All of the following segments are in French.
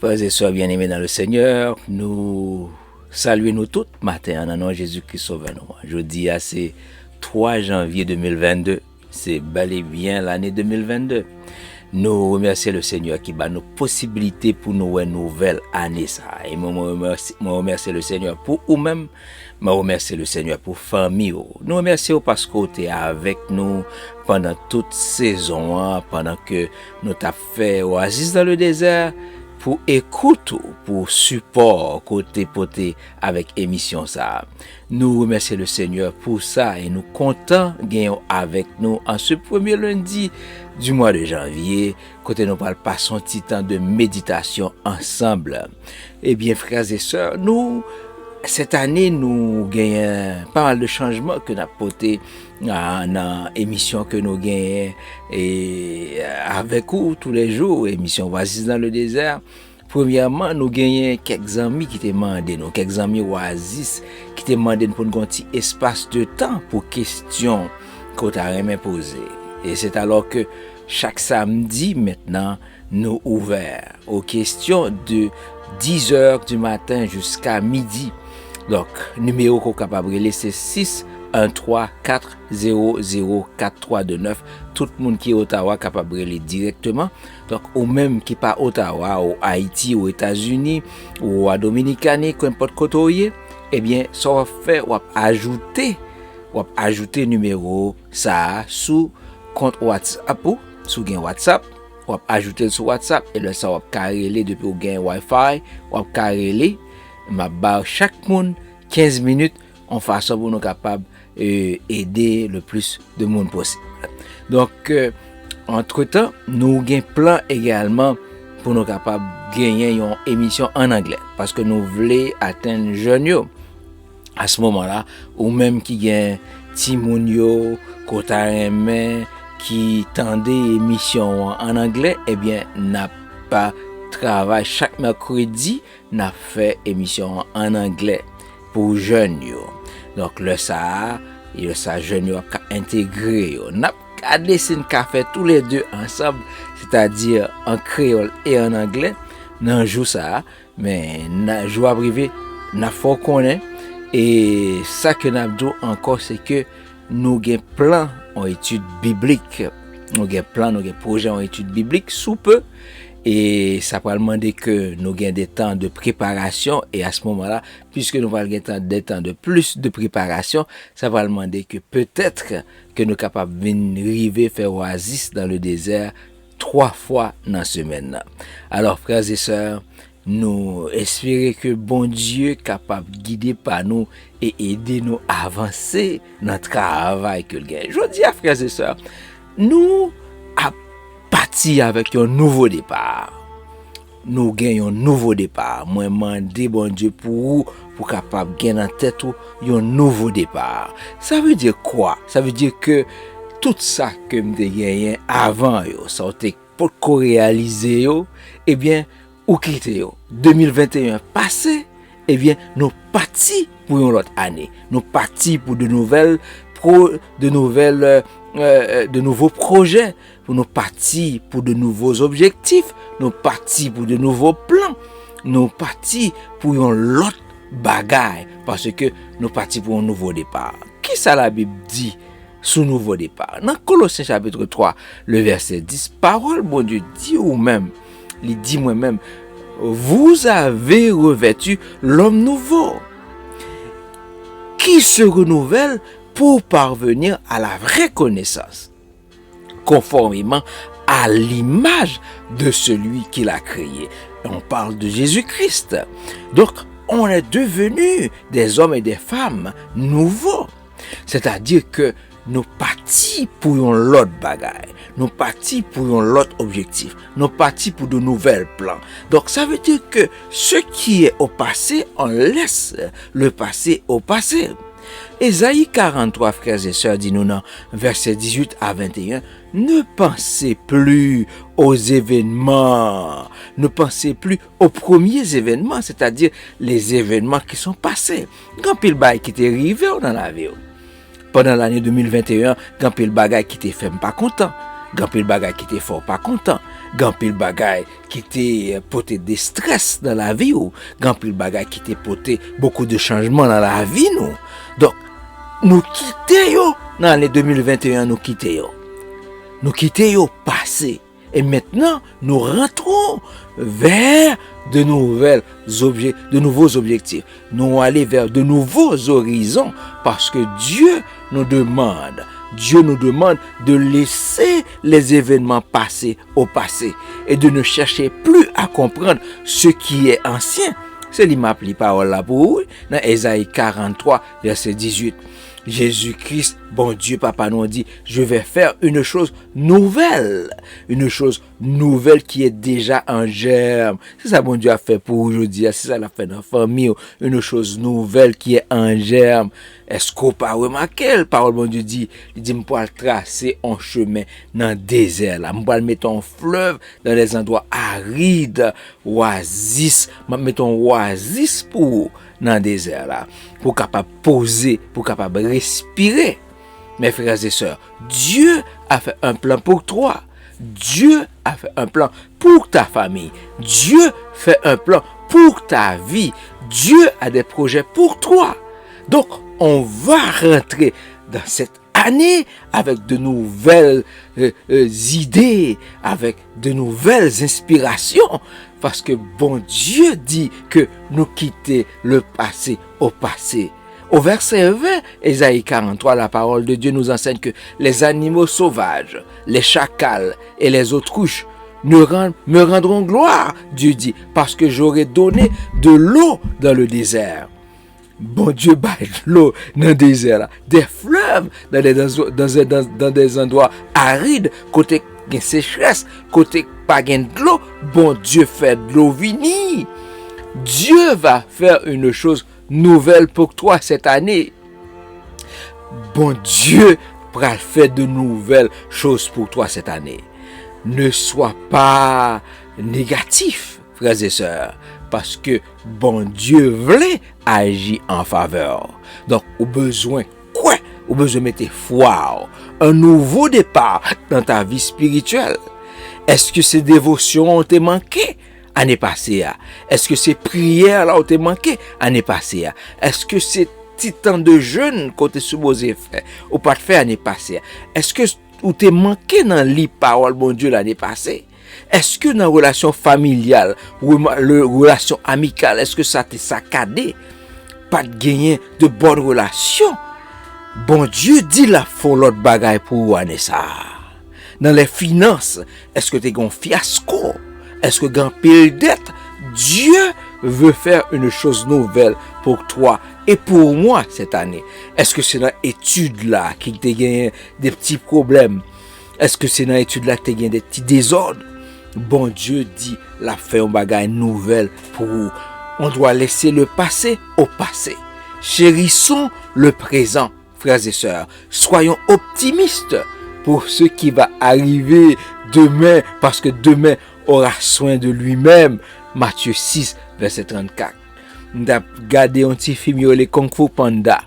Frères et sœurs bien-aimés dans le Seigneur, nous saluons nous tous matin en nom de Jésus-Christ sauveur nous. Jeudi, c'est 3 janvier 2022, c'est bel et bien l'année 2022. Nous remercions le Seigneur qui bat nos possibilités pour nous une nouvelle année. Et moi remercie le Seigneur pour vous-même, moi remercie le Seigneur pour famille. Nous remercions parce que tu es avec nous pendant toute saison, pendant que nous t'avons fait oasis dans le désert, pour écoute, pour support côté poté avec émission ça. Nous remercions le Seigneur pour ça et nous comptons gagner avec nous en ce premier lundi du mois de janvier, côté nous parle pas son petit temps de méditation ensemble. Eh bien frères et sœurs, nous cette année nous gagnons pas mal de changements que nous avons porté dans l'émission que nous gagnons et avec vous tous les jours, émission Oasis dans le désert. Premièrement, nous gagnons quelques amis qui te demandent, quelques amis Oasis qui te demandent pour nous un petit espace de temps pour questions qu'on t'a jamais posées. Et c'est alors que chaque samedi maintenant, nous ouverts aux questions de 10h du matin jusqu'à midi. Donc, numéro qu'on est capable de laisser 613-400-4329. Tout le monde qui est à Ottawa est capable de les directement. Donc, ou même qui pas Ottawa, ou Haïti, ou États-Unis, ou à Dominicanie, qu'importe côté, eh bien, ça va faire, ou ajouter numéro ça sous compte WhatsApp, sous gain WhatsApp, ou ajouter sur WhatsApp, et là, ça va carrer depuis ou gain Wi-Fi, ou carrer ma barre chaque monde 15 minutes en façon pour nous capable aider le plus de monde possible. Donc entre-temps, nous avons plan également pour nous capable gagner une émission en anglais parce que nous voulons atteindre jeunes à ce moment-là ou même qui gagne Timonio, Kotareme qui tendait émission en anglais, eh bien n'a pas travail chaque mercredi n'a fait émission en anglais pour jeunes yo. Donc le ça jeunes yo a intégré yo. N'a pas dessiné café tous les deux ensemble, c'est-à-dire en créole et en anglais. Nan jou ça, mais na joie privé n'a faut connaître et ça que n'a dit encore c'est que nous gain plan en études bibliques. Nous gain plan, nous gain projet en études bibliques sous peu. Et ça va demander que nous gagnons des temps de préparation et à ce moment-là, puisque nous allons gagner des temps de plus de préparation, ça va demander que peut-être que nous sommes capables de venir faire oasis dans le désert 3 fois dans la semaine. Alors frères et sœurs, nous espérons que bon Dieu est capable de guider par nous et aider nous à avancer dans le travail que nous gagnons. Je dis à frères et sœurs, nous parti avec un nouveau départ. Nous gagnons un nouveau départ. Moi, demande bon Dieu pour capable gagner en tête un nouveau départ. Ça veut dire quoi? Ça veut dire que tout ça que me gagné avant ça été pour réaliser eh bien ou quitter 2021 passé, eh bien nous parti pour une autre année. Nous parti pour de nouveaux projets, pour nous partir pour de nouveaux objectifs, nous partir pour de nouveaux plans, nous partir pour une autre bagaille parce que nous partir pour un nouveau départ. Qui ça la Bible dit sur nouveau départ? Dans Colossiens chapitre 3, le verset 10, parole bon Dieu dit ou même, il dit moi-même, vous avez revêtu l'homme nouveau qui se renouvelle pour parvenir à la vraie connaissance, conformément à l'image de celui qui l'a créé. On parle de Jésus-Christ. Donc, on est devenus des hommes et des femmes nouveaux. C'est-à-dire que nous partis pour un l'autre bagaille, nous partis pour un l'autre objectif, nous partis pour de nouvelles plans. Donc, ça veut dire que ce qui est au passé, on laisse le passé au passé. Ésaïe 43, frères et sœurs, dit nous dans versets 18 à 21, ne pensez plus aux événements, ne pensez plus aux premiers événements, c'est-à-dire les événements qui sont passés. Quand pile bail qui t'est arrivé dans la vie, pendant l'année 2021, quand pile bagay qui t'est fait pas content, Gampil bagay qui était fort pas content. Gampil bagay qui était porté des stress dans la vie ou gampil bagay qui était porté beaucoup de changements dans la vie nous. Donc nous quitter yo dans l'année 2021 nous quitter yo. Nous quitter yo passé et maintenant nous rentrons vers de nouveaux objectifs. Nous allons vers de nouveaux horizons parce que Dieu nous demande de laisser les événements passés au passé et de ne chercher plus à comprendre ce qui est ancien. C'est lui m'a appelé parole là pour vous dans Ésaïe 43 verset 18. Jésus-Christ, bon Dieu, Papa nous dit, je vais faire une chose nouvelle qui est déjà en germe. C'est ça bon Dieu a fait pour aujourd'hui, c'est ça l'a fait dans la famille, une chose nouvelle qui est en germe. Est-ce qu'on peut remarquer, la parole bon Dieu dit, il dit, je vais tracer un chemin dans le désert, là. Je vais mettre un fleuve dans les endroits arides, oasis, je vais mettre un oasis pour dans le désert là, pour capable poser, pour capable respirer. Mes frères et sœurs, Dieu a fait un plan pour toi. Dieu a fait un plan pour ta famille. Dieu fait un plan pour ta vie. Dieu a des projets pour toi. Donc, on va rentrer dans cette année avec de nouvelles idées, avec de nouvelles inspirations. Parce que bon Dieu dit que nous quitter le passé au passé. Au verset 20, Ésaïe 43, la parole de Dieu nous enseigne que les animaux sauvages, les chacals et les autruches me rendront gloire, Dieu dit, parce que j'aurai donné de l'eau dans le désert. Bon Dieu baille l'eau dans le désert, là. Des fleuves dans des endroits arides, côté sécheresse, côté pas de l'eau, bon Dieu fait de l'eau vini. Dieu va faire une chose nouvelle pour toi cette année. Bon Dieu va faire de nouvelles choses pour toi cette année. Ne sois pas négatif, frères et sœurs, parce que bon Dieu voulait agir en faveur. Donc, au besoin quoi? Au besoin de mettre foi, un nouveau départ dans ta vie spirituelle. Est-ce que ces dévotions ont été manquées l'année passée? Est-ce que ces prières là ont été manquées l'année passée? Est-ce que ces petits temps de jeûne qu'on t'est supposé faire ou pas faire l'année passée? Est-ce que ou t'es manqué dans les paroles bon Dieu l'année passée? Est-ce que dans la relation familiale ou la relation amicale, est-ce que ça t'est saccadé? Pas de gagner de bonnes relations. Bon Dieu dit la faut l'autre bagaille pour année ça. Dans les finances, est-ce que tu es un fiasco? Est-ce que tu as pile dette? Dieu veut faire une chose nouvelle pour toi et pour moi cette année. Est-ce que c'est dans l'étude là qu'il te gagne des petits problèmes? Est-ce que c'est dans l'étude là que tu gagne des petits désordres? Bon Dieu dit la fait un bagage nouvelle pour vous. On doit laisser le passé au passé. Chérissons le présent, frères et sœurs. Soyons optimistes pour ce qui va arriver demain, parce que demain aura soin de lui-même. Matthieu 6, verset 34. Nous avons regardé un petit film, les Kung Fu Panda.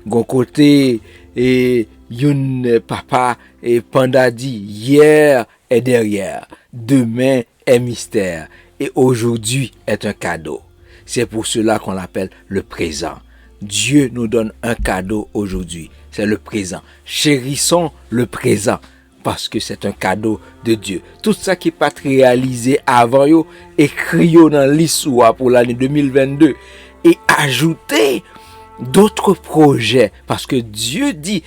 Gon côté, et yon papa et Panda dit, hier est derrière, demain est mystère, et aujourd'hui est un cadeau. C'est pour cela qu'on l'appelle le présent. Dieu nous donne un cadeau aujourd'hui. C'est le présent. Chérissons le présent parce que c'est un cadeau de Dieu. Tout ça qui n'est pas réalisé avant, écrit dans l'histoire pour l'année 2022 et ajoutez d'autres projets parce que Dieu dit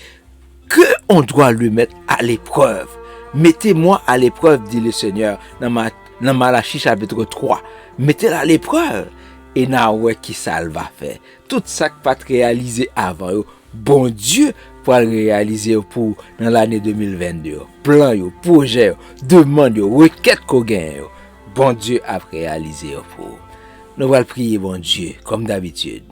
qu'on doit le mettre à l'épreuve. Mettez-moi à l'épreuve, dit le Seigneur dans Malachie chapitre 3. Mettez-la à l'épreuve. Et na ouais qui ça va faire. Tout ça qui pas réalisé avant, bon Dieu pour le réaliser pour dans l'année 2022. Plan yo, projet, demande yo, requête qu'on gagne. Bon Dieu a réalisé pour. Nous allons prier bon Dieu comme d'habitude.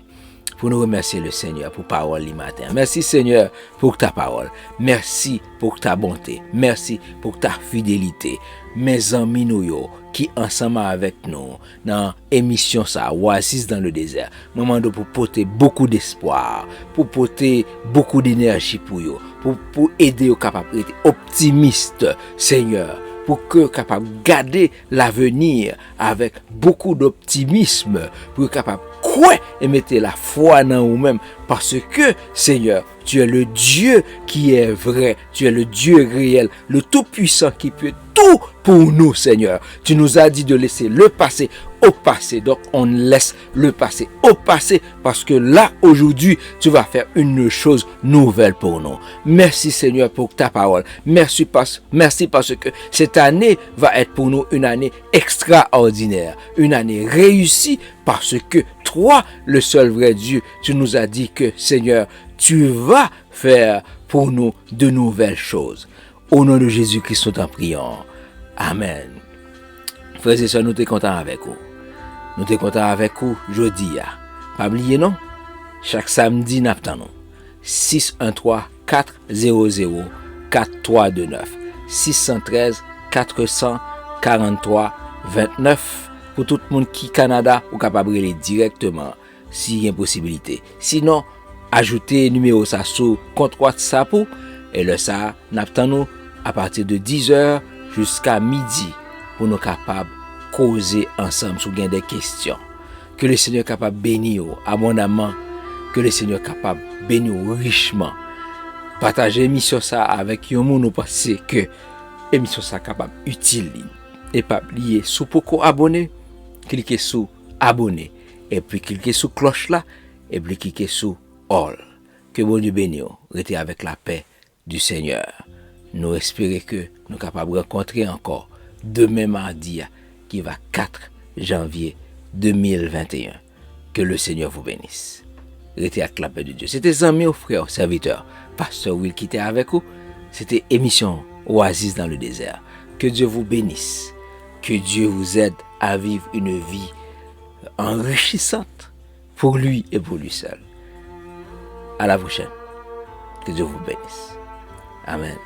Pour nous remercier le Seigneur pour parole le matin. Merci Seigneur pour ta parole. Merci pour ta bonté. Merci pour ta fidélité. mes amis nou yo qui ensemble avec nous dans émission ça Oasis dans le désert. Moment pour porter beaucoup d'espoir, pour porter beaucoup d'énergie pour eux, pour aider aux capables d'être optimistes, Seigneur, pour que capable garder l'avenir avec beaucoup d'optimisme, pour capable croire et mettre la foi dans vous-même parce que Seigneur, tu es le Dieu qui est vrai, tu es le Dieu réel, le Tout-Puissant qui peut tout pour nous, Seigneur. Tu nous as dit de laisser le passé au passé, donc on laisse le passé au passé parce que là, aujourd'hui, tu vas faire une chose nouvelle pour nous. Merci Seigneur pour ta parole. Merci parce que cette année va être pour nous une année extraordinaire, une année réussie parce que toi, le seul vrai Dieu, tu nous as dit que Seigneur, tu vas faire pour nous de nouvelles choses. Au nom de Jésus-Christ, nous t'en prions. Amen. Frères et sœurs, nous sommes contents avec vous. Nous sommes contents avec vous jeudi. Pas oublier non? Chaque samedi, nous attendons. 613-400-4329. 613-443-29. Pour tout le monde qui est Canada, ou capable de aller directement s'il y a une possibilité. Sinon, ajoutez numéro ça sur compte WhatsApp et le ça, nous attendons à partir de 10h jusqu'à midi pour nous capables de causer ensemble sur des questions. Que le Seigneur capable de bénir abondamment, que le Seigneur capable de bénir richement. Partagez l'émission ça avec un monde, nous pensez que l'émission ça capable utile et pas oublier sous pour abonner, cliquez sur abonner et puis cliquez sur cloche là et puis cliquez sur all. Que bon Dieu bénisse, restez avec la paix du Seigneur. Nous espérons que nous sommes capables de rencontrer encore demain mardi qui va 4 janvier 2021. Que le Seigneur vous bénisse. Restez avec la paix de Dieu. C'était amis, frères, serviteurs, pasteur Will qui était avec vous. C'était émission Oasis dans le désert. Que Dieu vous bénisse. Que Dieu vous aide à vivre une vie enrichissante pour lui et pour lui seul. À la prochaine. Que Dieu vous bénisse. Amen.